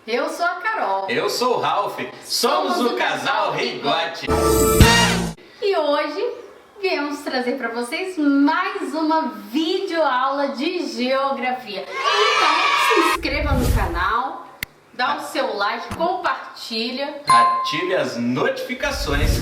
Eu sou a Carol. Eu sou o Ralph. Somos o casal Rigotti. E hoje viemos trazer para vocês mais uma videoaula de geografia. Então, se inscreva no canal, dá o seu like, compartilha. Ative as notificações.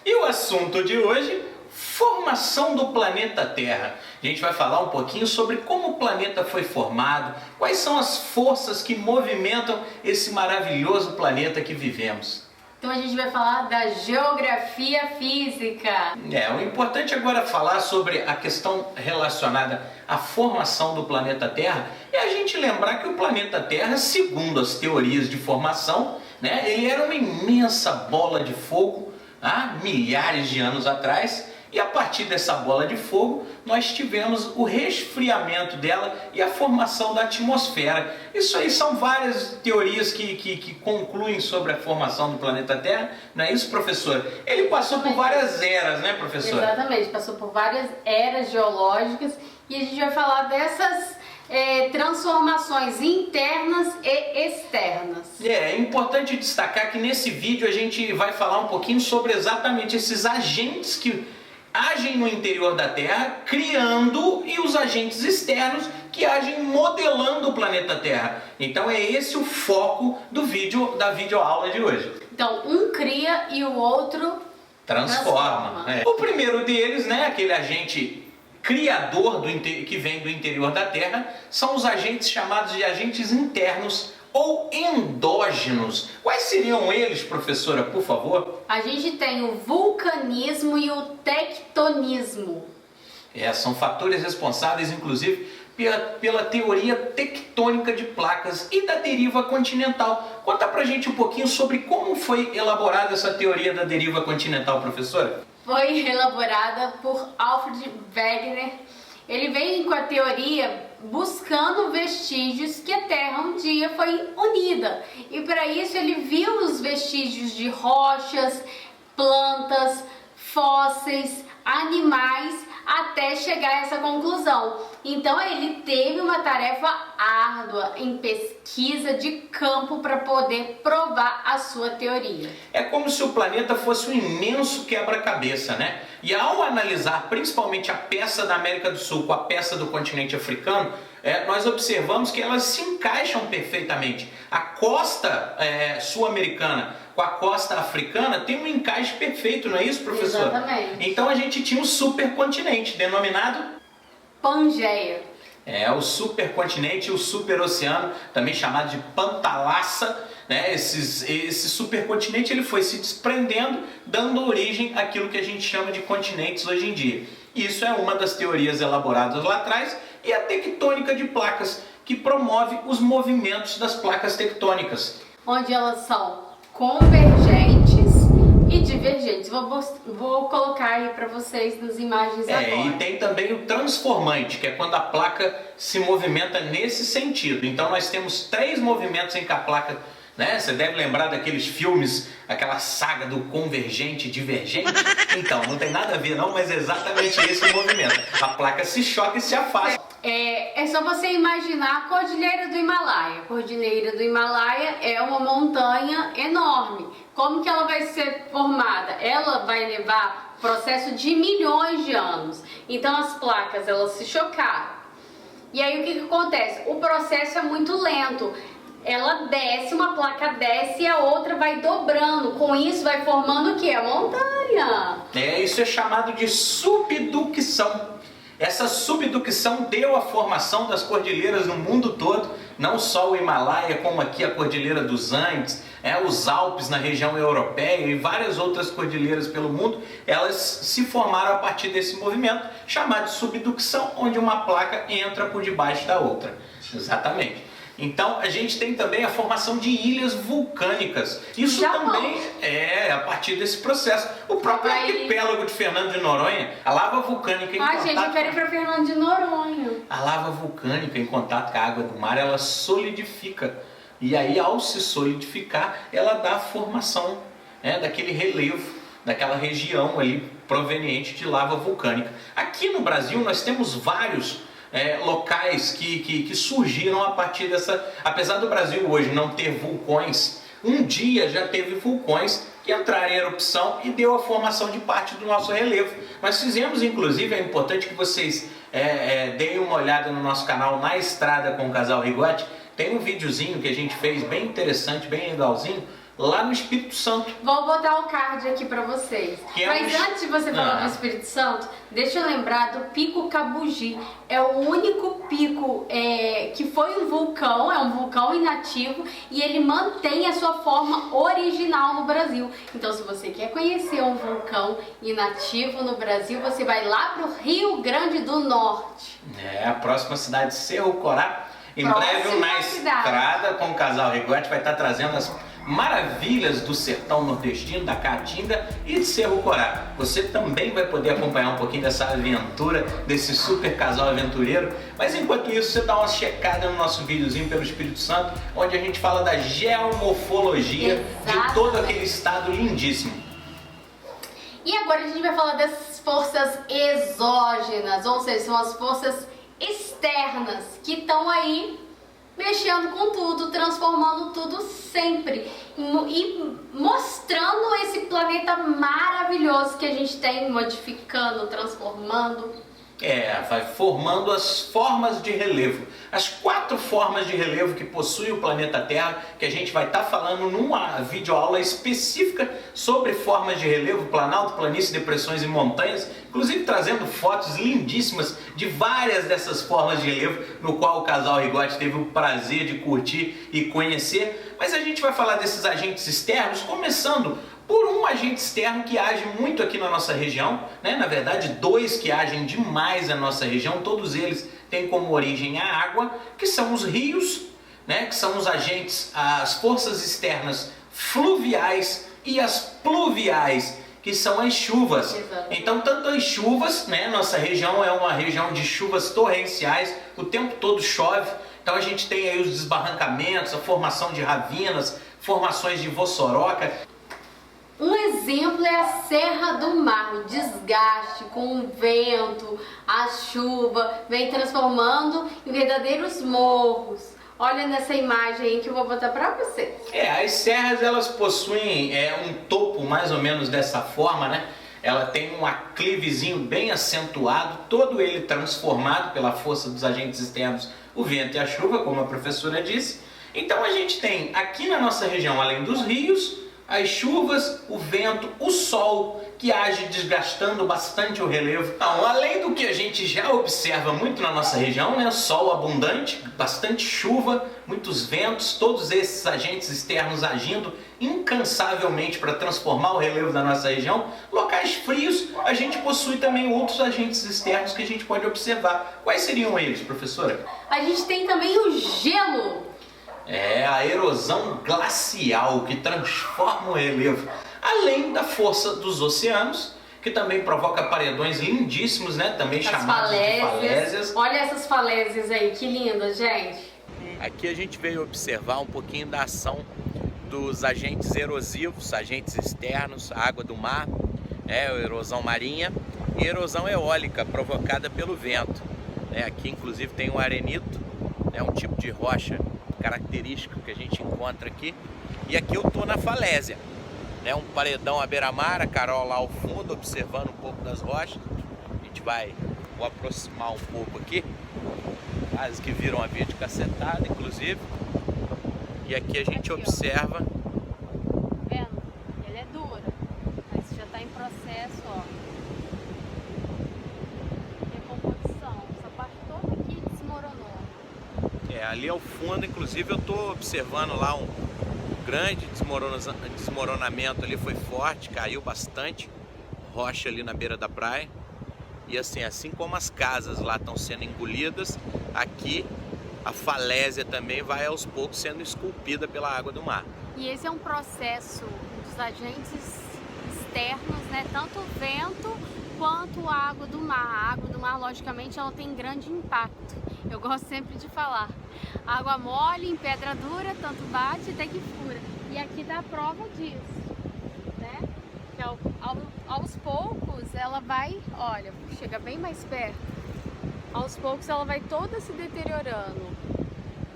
E o assunto de hoje, formação do planeta Terra. A gente vai falar um pouquinho sobre como o planeta foi formado, quais são as forças que movimentam esse maravilhoso planeta que vivemos. Então a gente vai falar da geografia física. O importante agora é falar sobre a questão relacionada à formação do planeta Terra e a gente lembrar que o planeta Terra, segundo as teorias de formação, ele era uma imensa bola de fogo há milhares de anos atrás. E a partir dessa bola de fogo, nós tivemos o resfriamento dela e a formação da atmosfera. Isso aí são várias teorias que concluem sobre a formação do planeta Terra. Não é isso, professora? Ele passou por várias eras, né, professora? Exatamente, passou por várias eras geológicas e a gente vai falar dessas transformações internas e externas. É importante destacar que nesse vídeo a gente vai falar um pouquinho sobre exatamente esses agentes que agem no interior da Terra, criando, e os agentes externos que agem modelando o planeta Terra. Então é esse o foco do vídeo, da videoaula de hoje. Então um cria e o outro transforma. O primeiro deles, aquele agente criador que vem do interior da Terra, são os agentes chamados de agentes internos ou endógenos. Quais seriam eles, professora, por favor? A gente tem o vulcanismo e o tectonismo. São fatores responsáveis, inclusive, pela teoria tectônica de placas e da deriva continental. Conta pra gente um pouquinho sobre como foi elaborada essa teoria da deriva continental, professora. Foi elaborada por Alfred Wegener. Ele vem com a teoria buscando vestígios que a Terra um dia foi unida. E para isso ele viu os vestígios de rochas, plantas, fósseis, animais, até chegar a essa conclusão. Então ele teve uma tarefa árdua em pesquisa de campo para poder provar a sua teoria. É como se o planeta fosse um imenso quebra-cabeça, E ao analisar principalmente a peça da América do Sul com a peça do continente africano, nós observamos que elas se encaixam perfeitamente. A costa sul-americana com a costa africana tem um encaixe perfeito, não é isso, professor? Exatamente. Então a gente tinha um supercontinente denominado Pangeia. O supercontinente e o superoceano, também chamado de Pantalassa, esse supercontinente ele foi se desprendendo, dando origem àquilo que a gente chama de continentes hoje em dia. Isso é uma das teorias elaboradas lá atrás, e a tectônica de placas, que promove os movimentos das placas tectônicas. Onde elas são convergentes e divergentes. Vou colocar aí para vocês nas imagens agora. E tem também o transformante, que é quando a placa se movimenta nesse sentido. Então nós temos 3 movimentos em que a placa, Você deve lembrar daqueles filmes, aquela saga do convergente e divergente. Então, não tem nada a ver não, mas é exatamente esse o movimento. A placa se choca e se afasta. É só você imaginar a Cordilheira do Himalaia. A Cordilheira do Himalaia é uma montanha enorme. Como que ela vai ser formada? Ela vai levar processo de milhões de anos. Então as placas elas se chocaram. E aí o que acontece? O processo é muito lento. Ela desce, uma placa desce e a outra vai dobrando. Com isso vai formando o que? A montanha. Isso é chamado de subducção. Essa subducção deu a formação das cordilheiras no mundo todo, não só o Himalaia, como aqui a Cordilheira dos Andes, os Alpes na região europeia e várias outras cordilheiras pelo mundo, elas se formaram a partir desse movimento chamado de subducção, onde uma placa entra por debaixo da outra. Exatamente. Então a gente tem também a formação de ilhas vulcânicas. Isso também é a partir desse processo. O próprio arquipélago de Fernando de Noronha, a lava vulcânica em contato... gente, eu quero ir para Fernando de Noronha. A lava vulcânica em contato com a água do mar, ela solidifica. E aí, ao se solidificar, ela dá a formação daquele relevo, daquela região ali proveniente de lava vulcânica. Aqui no Brasil nós temos vários locais que surgiram a partir dessa... Apesar do Brasil hoje não ter vulcões, um dia já teve vulcões que entraram em erupção e deu a formação de parte do nosso relevo. Nós fizemos, inclusive, é importante que vocês deem uma olhada no nosso canal Na Estrada com o Casal Rigotti. Tem um videozinho que a gente fez bem interessante, bem legalzinho, lá no Espírito Santo. Vou botar o card aqui para vocês. Mas antes de você falar do Espírito Santo, deixa eu lembrar do Pico Cabugi. É o único pico que foi um vulcão, é um vulcão inativo e ele mantém a sua forma original no Brasil. Então, se você quer conhecer um vulcão inativo no Brasil, você vai lá para o Rio Grande do Norte. A próxima cidade, Cerro Corá. Em breve, Na Estrada com o Casal Rigotti vai estar trazendo as maravilhas do sertão nordestino, da Caatinga e de Cerro Corá. Você também vai poder acompanhar um pouquinho dessa aventura, desse super casal aventureiro. Mas enquanto isso, você dá uma checada no nosso videozinho pelo Espírito Santo, onde a gente fala da geomorfologia de todo aquele estado lindíssimo. E agora a gente vai falar das forças exógenas, ou seja, são as forças externas que estão aí mexendo com tudo, transformando tudo sempre e mostrando esse planeta maravilhoso que a gente tem, modificando, transformando. Vai formando as formas de relevo, as 4 formas de relevo que possui o planeta Terra, que a gente vai estar falando numa videoaula específica sobre formas de relevo, planalto, planície, depressões e montanhas, inclusive trazendo fotos lindíssimas de várias dessas formas de relevo, no qual o Casal Rigotti teve o prazer de curtir e conhecer. Mas a gente vai falar desses agentes externos, começando por um agente externo que age muito aqui na nossa região, né? Na verdade, 2 que agem demais na nossa região, todos eles têm como origem a água, que são os rios, né? Que são os agentes, as forças externas fluviais e as pluviais, que são as chuvas. Exatamente. Então, tanto as chuvas, né? Nossa região é uma região de chuvas torrenciais, o tempo todo chove, então a gente tem aí os desbarrancamentos, a formação de ravinas, formações de vossoroca. Um exemplo é a Serra do Mar, o desgaste com o vento, a chuva, vem transformando em verdadeiros morros. Olha nessa imagem aí que eu vou botar para vocês. As serras, elas possuem um topo mais ou menos dessa forma, né? Ela tem um aclivezinho bem acentuado, todo ele transformado pela força dos agentes externos, o vento e a chuva, como a professora disse. Então a gente tem aqui na nossa região, além dos rios, as chuvas, o vento, o sol, que age desgastando bastante o relevo. Então, além do que a gente já observa muito na nossa região, né? Sol abundante, bastante chuva, muitos ventos, todos esses agentes externos agindo incansavelmente para transformar o relevo da nossa região. Locais frios, a gente possui também outros agentes externos que a gente pode observar. Quais seriam eles, professora? A gente tem também o gelo. A erosão glacial que transforma o relevo, além da força dos oceanos, que também provoca paredões lindíssimos, né? Também chamados de falésias. Olha essas falésias aí, que linda, gente. Aqui a gente veio observar um pouquinho da ação dos agentes erosivos, agentes externos, água do mar, a erosão marinha e erosão eólica provocada pelo vento. Aqui inclusive tem um arenito, um tipo de rocha característico que a gente encontra aqui. E aqui eu tô na falésia, um paredão à beira-mar, a Carol lá ao fundo observando um pouco das rochas. A gente vou aproximar um pouco aqui, quase que viram uma vídeo cacetada inclusive. E aqui a gente observa. Vendo? Ela é dura, mas já está em processo, ó. Decomposição. Essa parte toda aqui desmoronou. Ali ao fundo, inclusive, eu estou observando lá um grande desmoronamento ali, foi forte, caiu bastante rocha ali na beira da praia. E assim como as casas lá estão sendo engolidas, aqui a falésia também vai aos poucos sendo esculpida pela água do mar. E esse é um processo dos agentes externos, né? Tanto o vento quanto a água do mar. A água do mar, logicamente, ela tem grande impacto. Eu gosto sempre de falar. Água mole, em pedra dura, tanto bate até que fura. E aqui dá prova disso, né? Que aos poucos ela vai, olha, chega bem mais perto. Aos poucos ela vai toda se deteriorando.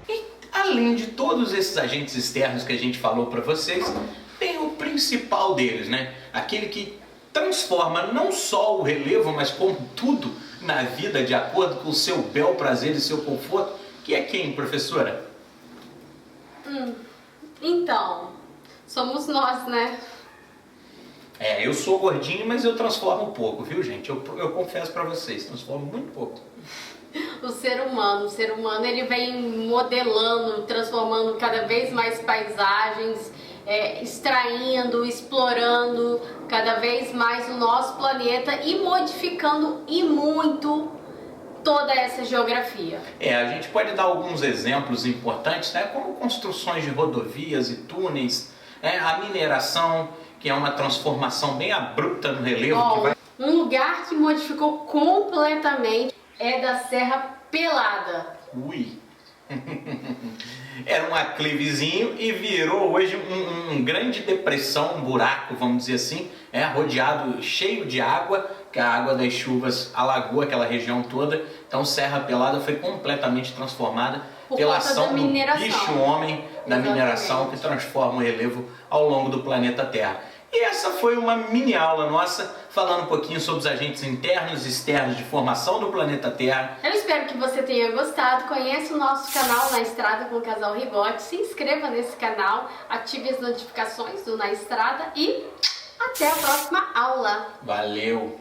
E além de todos esses agentes externos que a gente falou para vocês, tem o principal deles, né? Aquele que transforma não só o relevo, mas como tudo na vida de acordo com o seu bel prazer e seu conforto, que é quem, professora? Então, somos nós, né? Eu sou gordinho, mas eu transformo um pouco, viu, gente? Eu confesso para vocês, transformo muito pouco. O ser humano ele vem modelando, transformando cada vez mais paisagens, extraindo, explorando cada vez mais o nosso planeta e modificando e muito toda essa geografia. A gente pode dar alguns exemplos importantes, né? Como construções de rodovias e túneis, a mineração, que é uma transformação bem abrupta no relevo. Um lugar que modificou completamente é da Serra Pelada. Ui! Era um aclivezinho e virou hoje um grande depressão, um buraco, vamos dizer assim, rodeado, cheio de água, que a água das chuvas alagou aquela região toda. Então Serra Pelada foi completamente transformada pela ação do bicho-homem da mineração, que transforma o relevo ao longo do planeta Terra. E essa foi uma mini aula nossa, falando um pouquinho sobre os agentes internos e externos de formação do planeta Terra. Eu espero que você tenha gostado. Conheça o nosso canal Na Estrada com o Casal Rigotti. Se inscreva nesse canal, ative as notificações do Na Estrada e até a próxima aula. Valeu!